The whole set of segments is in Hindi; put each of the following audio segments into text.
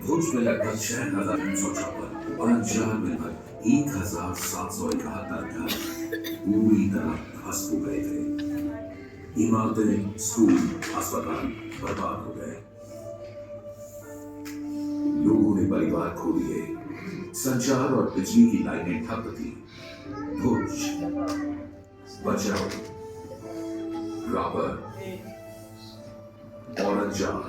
भुज में लगभग 6,354 और अंजार में लगभग 1,771 घर पूरी तरह ध्वस्त हो गए थे। इमारतें, स्कूल, अस्पताल बर्बाद हो गए। लोगों ने परिवार खो दिए। संचार और बिजली की लाइनें ठप थी। भुज, बचाओ, राबर और अंजार,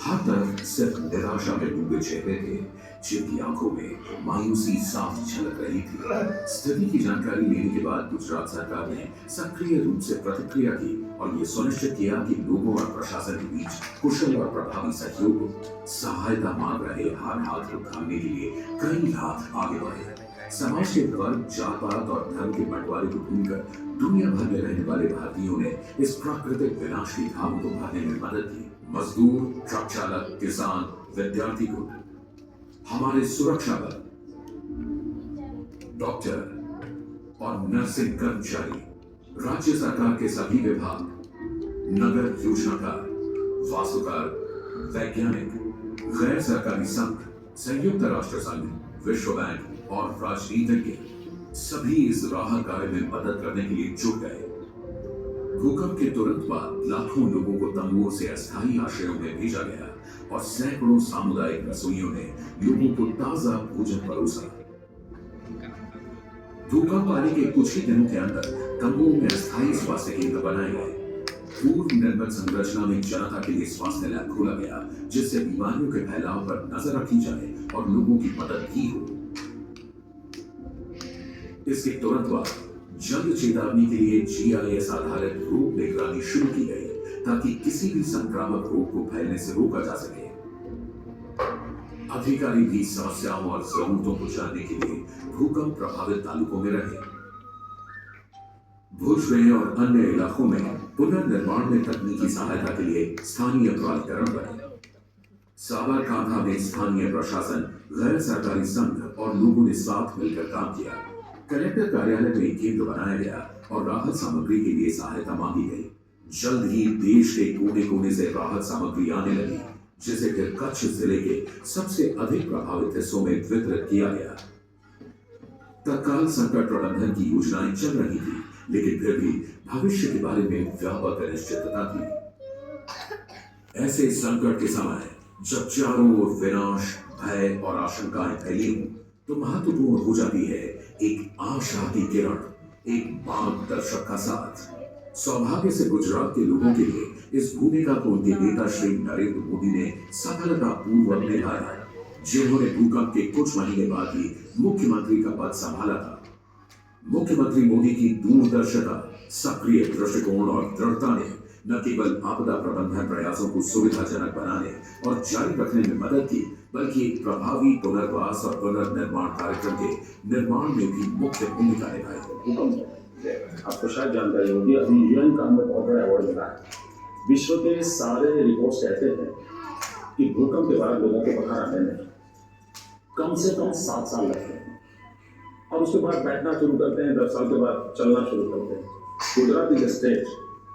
हर तरफ सिर्फ निराशा में डूबे चेहरे थे, जिनकी आंखों में मायूसी साफ झलक रही थी। स्थिति की जानकारी लेने के बाद गुजरात सरकार ने सक्रिय रूप से प्रतिक्रिया की और ये सुनिश्चित किया कि लोगों और प्रशासन के बीच कुशल और प्रभावी सहयोग हो। सहायता मांग रहे हर हाथ को थामने के लिए कई हाथ आगे बढ़े। समाज के वर्ग, जात पात और धर्म के बंटवारे को भूलकर दुनिया भर में रहने वाले भारतीयों ने इस प्राकृतिक विनाश की घाव को भरने में मदद की। मजदूर, ट्रक चालक, किसान, विद्यार्थी को, हमारे सुरक्षा बल, डॉक्टर और नर्सिंग कर्मचारी, राज्य सरकार के सभी विभाग, नगर योजनाकार, वास्तुकार, वैज्ञानिक, गैर सरकारी संघ, संयुक्त राष्ट्र संघ, विश्व बैंक और राजनीतिज्ञ सभी इस राहत कार्य में मदद करने के लिए जुट गए। भूकंप के तुरंत बाद लाखों लोगों को तंबुओं से अस्थायी आश्रयों में भेजा गया और सैकड़ों सामुदायिक रसोइयों ने लोगों को ताजा भोजन परोसा। भूकंप आने के कुछ ही दिनों के अंदर तंबुओं में अस्थायी स्वास्थ्य केंद्र बनाए गए। पूर्व निर्मित संरचना में जनता के लिए स्वास्थ्य लैब खोला गया, जिससे बीमारियों के फैलाव पर नजर रखी जाए और लोगों की मदद की हो। इसके तुरंत बाद जल्द चेतावनी के लिए GIS आधारित रोग निगरानी शुरू की गई, ताकि किसी भी संक्रामक रोग को फैलने से रोका जा सके। अधिकारी भी समस्याओं और जरूरतों को जानने के लिए भूकंप प्रभावित तालुकों में रहे। भुज में और अन्य इलाकों में पुनर्निर्माण में तकनीकी सहायता के लिए स्थानीय प्राधिकरण बने। साबरकांठा में स्थानीय प्रशासन, गैर सरकारी संघ और लोगों ने साथ मिलकर काम किया। कलेक्टर कार्यालय में एक केंद्र बनाया गया और राहत सामग्री के लिए सहायता मांगी गई। जल्द ही देश के कोने कोने से राहत सामग्री आने लगी, जिसे फिर कच्छ जिले के सबसे अधिक प्रभावित हिस्सों में वितरित किया गया। तत्काल संकट प्रबंधन की योजनाएं चल रही थी, लेकिन फिर भी भविष्य के बारे में व्यापक अनिश्चितता थी। ऐसे संकट के समय जब चारों ओर विनाश, भय और आशंकाएं फैली हों, तो महत्वपूर्ण हो जाती है एक आशा की किरण, एक मार्गदर्शक का साथ। सौभाग्य से गुजरात के लोगों के लिए इस भूमिका को उनके नेता श्री नरेंद्र मोदी ने सफलतापूर्वक निभाया, जिन्होंने भूकंप के कुछ महीने बाद ही मुख्यमंत्री का पद संभाला था। मुख्यमंत्री मोदी की दूरदर्शिता, सक्रिय दृष्टिकोण और दृढ़ता ने न केवल आपदा प्रबंधन प्रयासों को सुविधाजनक बनाने और जारी रखने में मदद की, बल्कि एक प्रभावी पुनर्वास और पुनर्निर्माण कार्यक्रम के निर्माण में भी मुख्य भूमिका निभाई। आपको शायद जानकारी होगी, अभी UN का हमें बहुत बड़ा अवार्ड मिला है। विश्व के सारे रिपोर्ट्स कहते हैं कि भूकंप के बाद लोगों को बाहर आने में कम से कम 7 साल लगते हैं और उसके बाद बैठना शुरू करते हैं, 10 साल के बाद चलना शुरू करते हैं। गुजरात इज स्टेट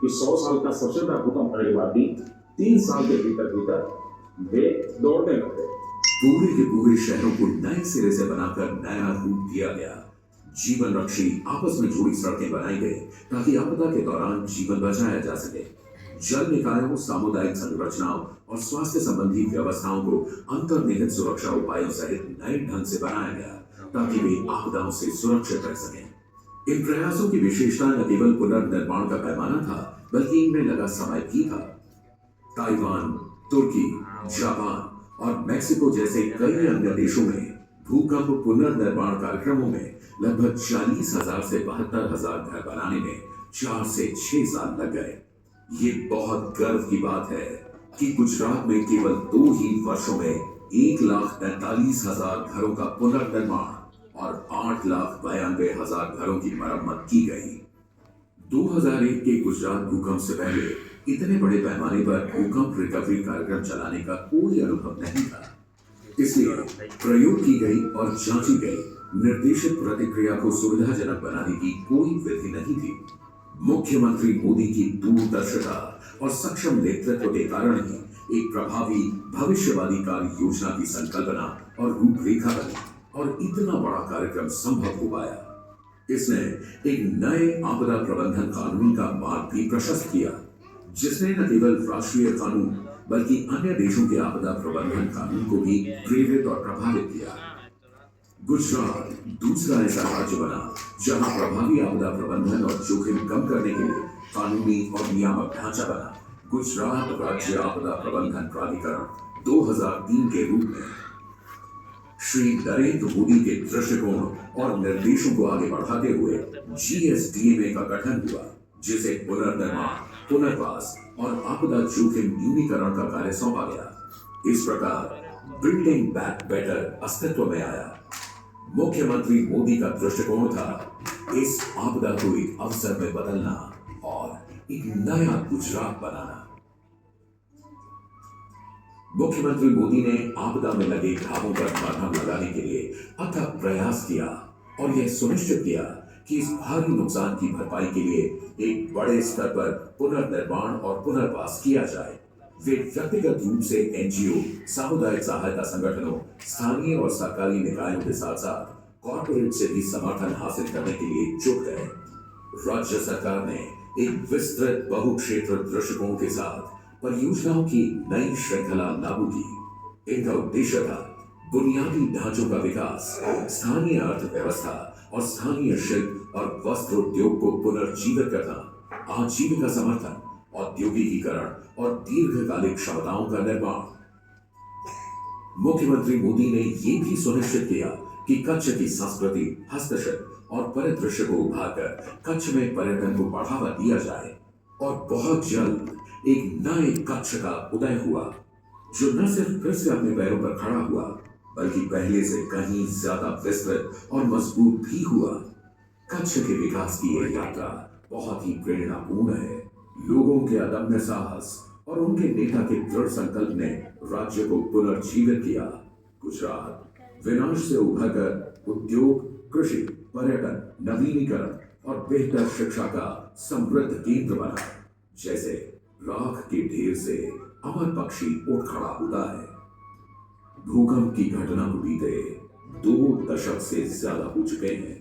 कि 100 साल का सबसे बड़ा भूकंप होने के बाद भी 3 साल के भीतर वे दौड़ने लगते। पूरे के पूरे शहरों को नए सिरे से बनाकर नया रूप दिया गया। जीवन रक्षी आपस में जुड़ी सड़कें बनाई गई ताकि आपदा के दौरान जीवन बचाया जा सके। जल निकायों, सामुदायिक संरचनाओं और स्वास्थ्य संबंधी व्यवस्थाओं को अंतर्निहित सुरक्षा उपायों सहित नए ढंग से बनाया गया, ताकि वे आपदाओं से सुरक्षित रह सकें। इन प्रयासों की विशेषता न केवल पुनर्निर्माण का पैमाना था, बल्कि इनमें लगा समय भी था। ताइवान, तुर्की, जापान और मेक्सिको जैसे कई अन्य देशों में भूकंप पुनर्निर्माण कार्यक्रमों में लगभग 40,000 से 72,000 घर बनाने में 4 से 6 साल लग गए। ये बहुत गर्व की बात है कि गुजरात में केवल 2 ही वर्षों में 1,43,000 घरों का पुनर्निर्माण और 8,92,000 घरों की मरम्मत की गई। 2001 के गुजरात भूकंप से पहले इतने बड़े पैमाने पर भूकंप रिकवरी कार्यक्रम चलाने का कोई अनुभव नहीं था। इसलिए प्रयोग की गई और जांची गई निर्देशित प्रतिक्रिया को सुविधाजनक बनाने की कोई विधि नहीं थी। मुख्यमंत्री मोदी की दूरदर्शिता और सक्षम नेतृत्व के कारण ही एक प्रभावी भविष्यवादी कार्य योजना की संकल्पना और रूपरेखा बनी और इतना बड़ा कार्यक्रम संभव हो पाया। इसने एक नए आपदा प्रबंधन कानून का मार्ग भी प्रशस्त किया, जिसने न केवल राष्ट्रीय कानून बल्कि अन्य देशों के आपदा प्रबंधन कानून को भी प्रेरित और प्रभावित किया। गुजरात दूसरा ऐसा राज्य बना जहां प्रभावी आपदा प्रबंधन और जोखिम कम करने के लिए कानूनी और नियामक ढांचा बना गुजरात राज्य आपदा प्रबंधन प्राधिकरण 2003 के रूप में। श्री नरेंद्र मोदी के दृष्टिकोण और निर्देशों को आगे बढ़ाते हुए GSDMA का गठन हुआ, जिसे पुनर्निर्माण, पुनर्वास और आपदा जोखिम न्यूनीकरण का कार्य सौंपा गया। इस प्रकार बिल्डिंग बैक बेटर अस्तित्व में आया। मुख्यमंत्री मोदी का दृष्टिकोण था इस आपदा को एक अवसर में बदलना और एक नया गुजरात बनाना। मुख्यमंत्री मोदी ने आपदा में लगे घावों पर मरहम लगाने के लिए अथक प्रयास किया और यह सुनिश्चित किया कि इस भारी नुकसान की भरपाई के लिए एक बड़े स्तर पर पुनर्निर्माण और पुनर्वास किया जाए। वे व्यक्तिगत रूप से NGO, सामुदायिक सहायता संगठनों, स्थानीय और सरकारी निकायों के साथ साथ कॉर्पोरेट से भी समर्थन हासिल करने के लिए जुट गए। राज्य सरकार ने एक विस्तृत बहुक्षेत्र दृष्टिकोण के साथ परियोजनाओं की नई श्रृंखला लागू की। इनका उद्देश्य था बुनियादी ढांचों का विकास, स्थानीय अर्थव्यवस्था और स्थानीय शिल्प और वस्त्र उद्योग को पुनर्जीवित करना, आजीविका समर्थन, औद्योगिकीकरण और दीर्घकालिक क्षमताओं का निर्माण। मुख्यमंत्री मोदी ने यह भी सुनिश्चित किया कि कच्छ की संस्कृति, हस्तशिल्प और परिदृश्य को उभारकर कच्छ में पर्यटन को बढ़ावा दिया जाए। और बहुत जल्द एक नए कच्छ का उदय हुआ, जो न सिर्फ फिर से अपने पैरों पर खड़ा हुआ, बल्कि पहले से कहीं ज्यादा विस्तृत और मजबूत भी हुआ। कच्छ के विकास की यह यात्रा बहुत ही प्रेरणापूर्ण है। लोगों के अदम्य साहस और उनके नेता के दृढ़ संकल्प ने राज्य को पुनर्जीवित किया। गुजरात विनाश से उभरकर उद्योग, कृषि, पर्यटन, नवीनीकरण और बेहतर शिक्षा का समृद्ध केंद्र बना। जैसे राख के ढेर से अमर पक्षी उठ खड़ा होता है। भूकंप की घटना को बीते 2 दशक से ज्यादा हो चुके हैं।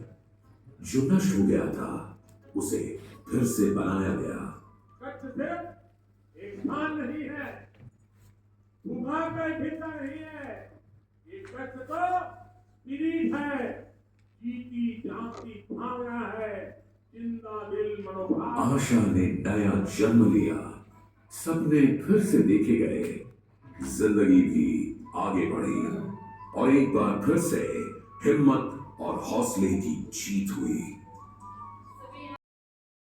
जो नष्ट हो गया था उसे फिर से बनाया गया। कच्छ सिर्फ एक स्थान नहीं है, भूभाग का एक हिस्सा नहीं है। ये कच्छ तो पीड़ित है, जीती जागती भावना है, जिंदा दिल मनोभाव। आशा ने नया जन्म लिया, सपने फिर से देखे गए, जिंदगी भी आगे बढ़ी और एक बार फिर से हिम्मत और हौसले की जीत हुई।